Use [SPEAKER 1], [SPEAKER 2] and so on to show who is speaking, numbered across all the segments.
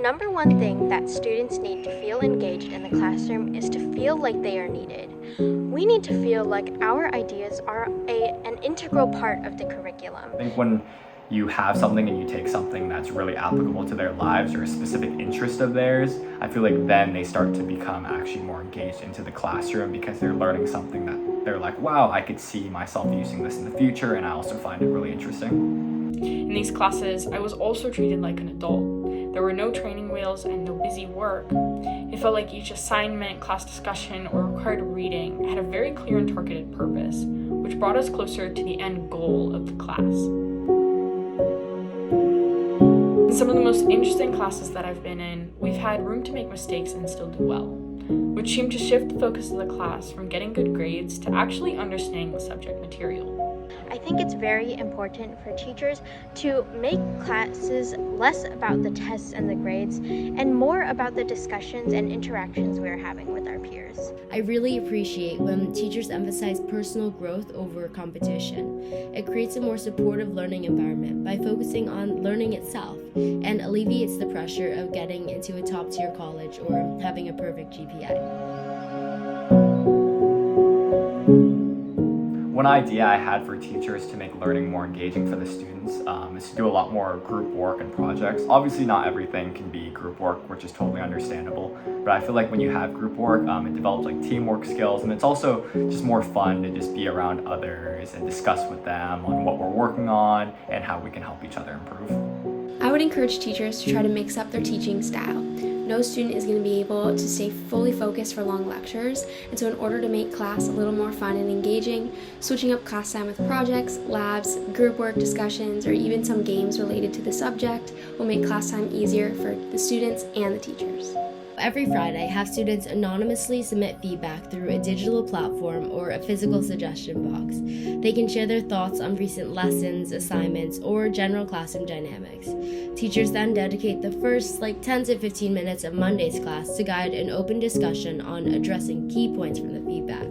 [SPEAKER 1] number one thing that students need to feel engaged in the classroom is to feel like they are needed. We need to feel like our ideas are an integral part of the curriculum.
[SPEAKER 2] I think when you have something and you take something that's really applicable to their lives or a specific interest of theirs, I feel like then they start to become actually more engaged into the classroom because they're learning something that they're like, wow, I could see myself using this in the future, and I also find it really interesting.
[SPEAKER 3] In these classes, I was also treated like an adult. There were no training wheels and no busy work. It felt like each assignment, class discussion, or required reading had a very clear and targeted purpose, which brought us closer to the end goal of the class. In some of the most interesting classes that I've been in, we've had room to make mistakes and still do well, which seemed to shift the focus of the class from getting good grades to actually understanding the subject material.
[SPEAKER 1] I think it's very important for teachers to make classes less about the tests and the grades and more about the discussions and interactions we're having with our peers.
[SPEAKER 4] I really appreciate when teachers emphasize personal growth over competition. It creates a more supportive learning environment by focusing on learning itself and alleviates the pressure of getting into a top-tier college or having a perfect GPA.
[SPEAKER 2] One idea I had for teachers to make learning more engaging for the students is to do a lot more group work and projects. Obviously not everything can be group work, which is totally understandable, but I feel like when you have group work, it develops like teamwork skills, and it's also just more fun to just be around others and discuss with them on what we're working on and how we can help each other improve.
[SPEAKER 5] I would encourage teachers to try to mix up their teaching style. No student is going to be able to stay fully focused for long lectures, and so in order to make class a little more fun and engaging, switching up class time with projects, labs, group work discussions, or even some games related to the subject will make class time easier for the students and the teachers.
[SPEAKER 4] Every Friday, have students anonymously submit feedback through a digital platform or a physical suggestion box. They can share their thoughts on recent lessons, assignments, or general classroom dynamics. Teachers then dedicate the first 10 to 15 minutes of Monday's class to guide an open discussion on addressing key points from the feedback.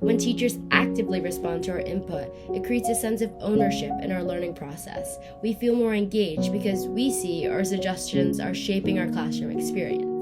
[SPEAKER 4] When teachers actively respond to our input, it creates a sense of ownership in our learning process. We feel more engaged because we see our suggestions are shaping our classroom experience.